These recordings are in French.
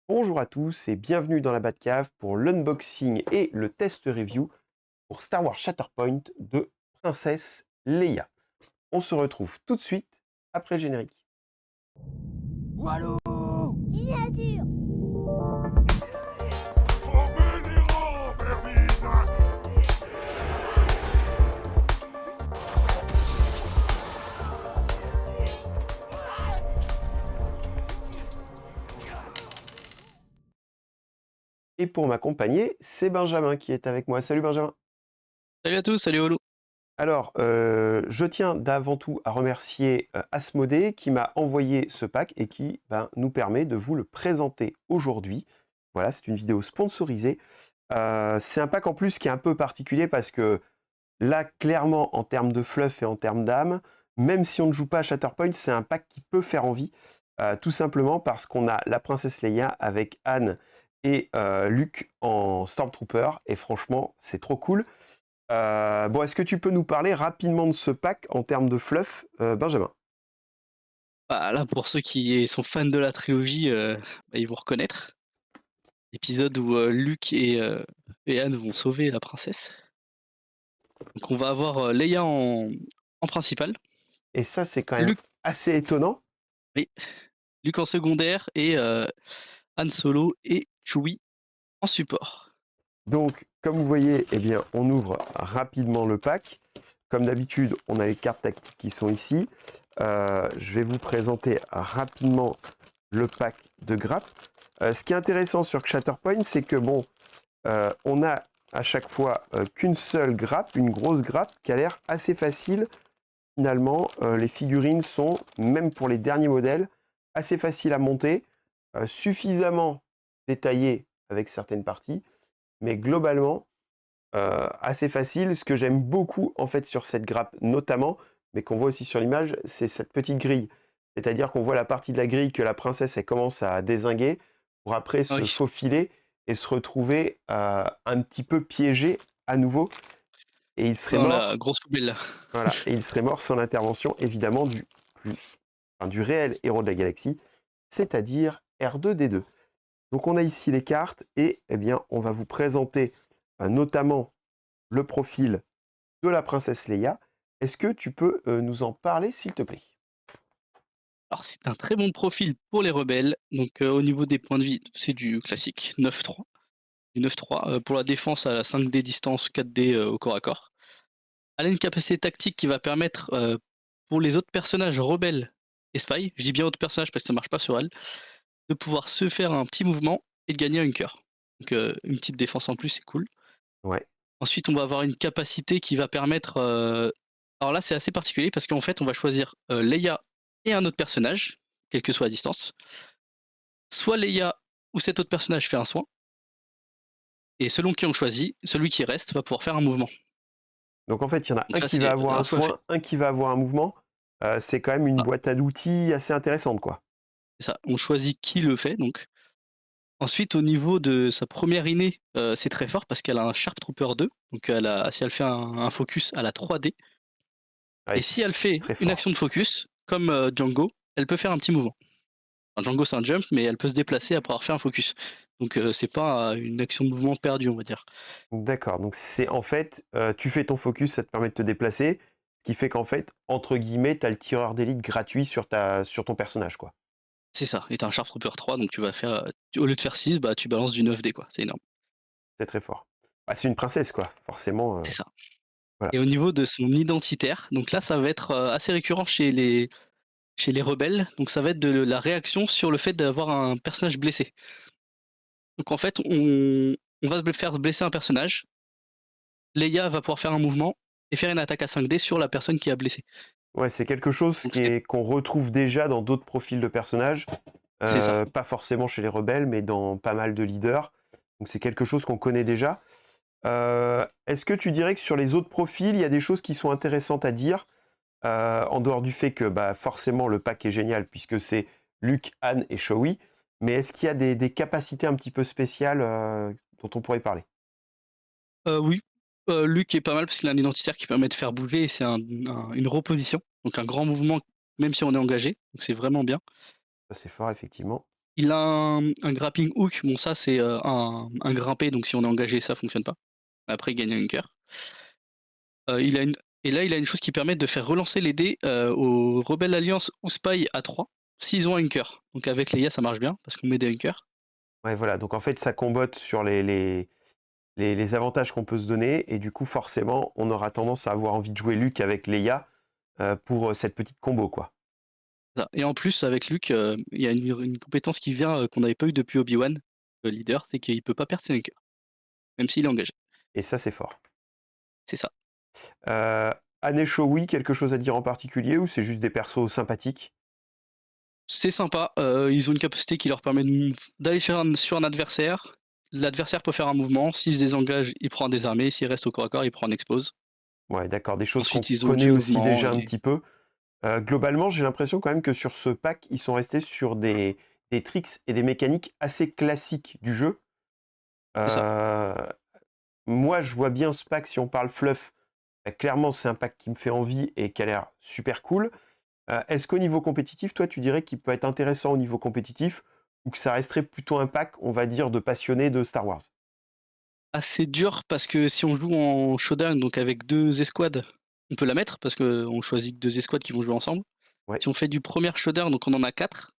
Bonjour à tous et bienvenue dans la Batcave pour l'unboxing et le test review pour Star Wars Shatterpoint de Princesse Leia. On se retrouve tout de suite après le générique. Walou! Miniature! Et pour m'accompagner, c'est Benjamin qui est avec moi. Salut Benjamin. Salut à tous, salut Olo. Alors, je tiens d'avant tout à remercier Asmodée qui m'a envoyé ce pack et qui nous permet de vous le présenter aujourd'hui. Voilà, c'est une vidéo sponsorisée. C'est un pack en plus qui est un peu particulier parce que là, clairement, en termes de fluff et en termes d'âme, même si on ne joue pas à Shatterpoint, c'est un pack qui peut faire envie, tout simplement parce qu'on a la princesse Leia avec Anne et Luke en Stormtrooper, et franchement, c'est trop cool. Bon, est-ce que tu peux nous parler rapidement de ce pack en termes de fluff, Benjamin? Bah, là, pour ceux qui sont fans de la trilogie, ils vont reconnaître l'épisode où Luke et Anne vont sauver la princesse. Donc on va avoir Leia en principal, Et ça, c'est quand même Luke, assez étonnant. oui, Luke en secondaire et Han Solo et Chewie en support. Donc, comme vous voyez, eh bien, on ouvre rapidement le pack. Comme d'habitude, on a les cartes tactiques qui sont ici. Je vais vous présenter rapidement le pack de grappes. Ce qui est intéressant sur Shatterpoint, c'est que bon, on a à chaque fois qu'une seule grappe, une grosse grappe qui a l'air assez facile. Finalement, les figurines sont, même pour les derniers modèles, assez faciles à monter, suffisamment détaillées avec certaines parties, mais globalement, assez facile. Ce que j'aime beaucoup en fait sur cette grappe notamment, mais qu'on voit aussi sur l'image, c'est cette petite grille. C'est-à-dire qu'on voit la partie de la grille que la princesse elle commence à dézinguer pour après Ah se oui, faufiler et se retrouver un petit peu piégé à nouveau. Et il serait dans la mort, grosse poubelle là. voilà, et il serait mort sans l'intervention évidemment du réel héros de la galaxie, c'est-à-dire R2D2. Donc on a ici les cartes et eh bien on va vous présenter notamment le profil de la princesse Leia. Est-ce que tu peux nous en parler, s'il te plaît? Alors c'est un très bon profil pour les rebelles. Donc au niveau des points de vie, c'est du classique 9-3. Du 9-3 pour la défense à la 5D distance, 4D au corps à corps. Elle a une capacité tactique qui va permettre pour les autres personnages rebelles et spy, je dis bien autres personnages parce que ça marche pas sur elle, de pouvoir se faire un petit mouvement et de gagner un cœur. Donc une petite défense en plus, c'est cool. Ouais, Ensuite, on va avoir une capacité qui va permettre. Alors là, c'est assez particulier parce qu'en fait, on va choisir Leia et un autre personnage, quelle que soit la distance. Soit Leia ou cet autre personnage fait un soin, et selon qui on choisit, celui qui reste va pouvoir faire un mouvement. donc en fait, il y en a Donc un là, qui va c'est avoir un un choix fait. soin, un qui va avoir un mouvement. C'est quand même une Ah, boîte à outils assez intéressante, quoi. c'est ça. On choisit qui le fait, donc. Ensuite, au niveau de sa première innée, c'est très fort parce qu'elle a un Sharp Trooper 2, donc si elle fait un focus, elle a 3D, Ouais, et si elle c'est fait très une fort. action de focus, comme Django, elle peut faire un petit mouvement. Enfin, Django, c'est un jump, mais elle peut se déplacer après avoir fait un focus. Donc c'est pas une action de mouvement perdue, on va dire. D'accord, donc c'est en fait, tu fais ton focus, ça te permet de te déplacer, ce qui fait qu'en fait, entre guillemets, tu as le tireur d'élite gratuit sur ton personnage, quoi. C'est ça, et tu un Sharp Trooper 3, donc tu vas faire, au lieu de faire 6, bah, tu balances du 9D, quoi, c'est énorme. C'est très fort. Bah, c'est une princesse, quoi, forcément, C'est ça. voilà. Et au niveau de son identitaire, donc là, ça va être assez récurrent chez les rebelles, donc ça va être de la réaction sur le fait d'avoir un personnage blessé. Donc en fait, on va faire blesser un personnage, Leia va pouvoir faire un mouvement et faire une attaque à 5D sur la personne qui a blessé. Ouais, c'est quelque chose Donc qu'on retrouve déjà dans d'autres profils de personnages, c'est ça. pas forcément chez les rebelles, mais dans pas mal de leaders. Donc c'est quelque chose qu'on connaît déjà. Est-ce que tu dirais que sur les autres profils, il y a des choses qui sont intéressantes à dire, en dehors du fait que bah, forcément le pack est génial puisque c'est Luke, Han et Chewie, mais est-ce qu'il y a des capacités un petit peu spéciales dont on pourrait parler? Oui, Luke est pas mal parce qu'il a un identitaire qui permet de faire bouger et c'est une reposition, donc un grand mouvement même si on est engagé, donc c'est vraiment bien. Ça c'est fort effectivement. Il a un grappling hook, bon ça c'est, un grimpé, donc si on est engagé, ça fonctionne pas. Après il gagne un hunker. Il a une et là, il a une chose qui permet de faire relancer les dés, aux Rebelle Alliance ou Spy à 3 s'ils ont un hunker. Donc avec Leia, ça marche bien parce qu'on met des hunkers. Ouais, voilà, donc en fait, ça combotte sur les avantages qu'on peut se donner, et du coup, forcément, on aura tendance à avoir envie de jouer Luke avec Leia pour cette petite combo, quoi. Ça et en plus avec Luke, il y a une compétence qui vient, qu'on n'avait pas eu depuis Obi-Wan, le leader, c'est qu'il peut pas perdre ses hunkers, même s'il est engagé. Et ça, c'est fort. C'est ça. Euh, Anne et Showi, quelque chose à dire en particulier, ou c'est juste des persos sympathiques? C'est sympa, ils ont une capacité qui leur permet d'aller sur un adversaire. L'adversaire peut faire un mouvement, s'il se désengage, il prend un désarmé, s'il reste au corps à corps, il prend un explose. Ouais, d'accord, des choses qu'on Ensuite, ils ont connaît 10 aussi mouvements déjà un et petit peu. Globalement, j'ai l'impression quand même que sur ce pack, ils sont restés sur des tricks et des mécaniques assez classiques du jeu. c'est ça. Euh, Moi, je vois bien ce pack, si on parle fluff, bah, clairement, c'est un pack qui me fait envie et qui a l'air super cool. Est-ce qu'au niveau compétitif, toi, tu dirais qu'il peut être intéressant au niveau compétitif, ou que ça resterait plutôt un pack, on va dire, de passionnés de Star Wars? Assez dur parce que si on joue en showdown, donc avec 2 escouades, on peut la mettre parce qu'on choisit que 2 escouades qui vont jouer ensemble. Ouais, Si on fait du premier showdown, donc on en a 4.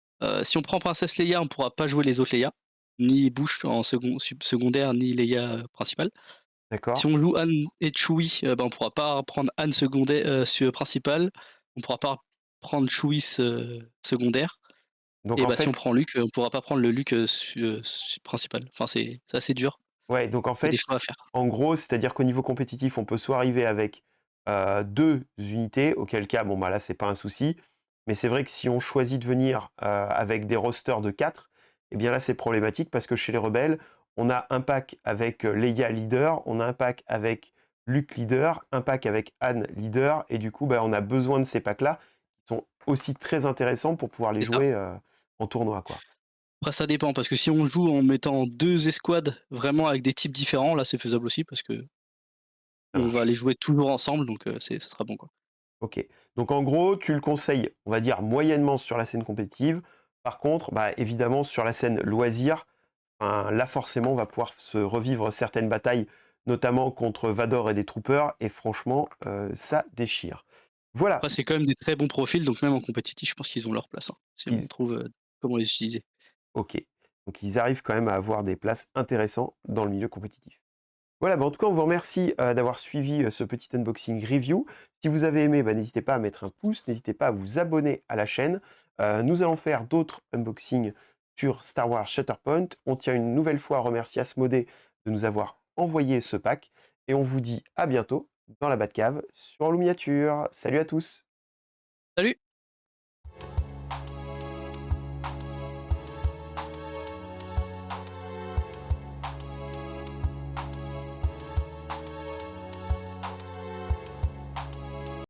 Si on prend Princesse Leia, on pourra pas jouer les autres Leia, ni Bush en secondaire, ni Leia principale. Si d'accord. on joue Anne et Chewie, bah, on pourra pas prendre Anne secondaire, principale, on pourra pas prendre Chewie secondaire Donc et en bah, si on fait, prend Luke, on pourra pas prendre le Luke, principal. Enfin c'est assez dur, ouais, donc en il y a des fait, choix à faire. en gros, c'est-à-dire qu'au niveau compétitif, on peut soit arriver avec 2 unités, auquel cas, bon, bah là, c'est pas un souci. Mais c'est vrai que si on choisit de venir avec des rosters de 4, eh bien là, c'est problématique parce que chez les rebelles, on a un pack avec Leia leader, on a un pack avec Luke leader, un pack avec Anne leader, et du coup, bah, on a besoin de ces packs-là qui sont aussi très intéressants pour pouvoir les C'est ça. jouer en tournoi, quoi. Après ça dépend parce que si on joue en mettant 2 escouades vraiment avec des types différents, là c'est faisable aussi parce qu'on Ça va marche. les jouer toujours ensemble donc ça sera bon, quoi. Ok. Donc en gros, tu le conseilles, on va dire, moyennement sur la scène compétitive. Par contre, bah, évidemment, sur la scène loisir, ben, là forcément, on va pouvoir se revivre certaines batailles, notamment contre Vador et des troopers, et franchement, ça déchire. Voilà, Après c'est quand même des très bons profils donc même en compétitif, je pense qu'ils ont leur place, hein, si on ils- trouve, comment les utiliser. ok. Donc ils arrivent quand même à avoir des places intéressantes dans le milieu compétitif. Voilà, bah, en tout cas, on vous remercie d'avoir suivi ce petit unboxing review. Si vous avez aimé, bah, n'hésitez pas à mettre un pouce, n'hésitez pas à vous abonner à la chaîne. Nous allons faire d'autres unboxings sur Star Wars Shatterpoint. On tient une nouvelle fois à remercier Asmodée de nous avoir envoyé ce pack. Et on vous dit à bientôt dans la Batcave sur Lumiature. Salut à tous! Salut!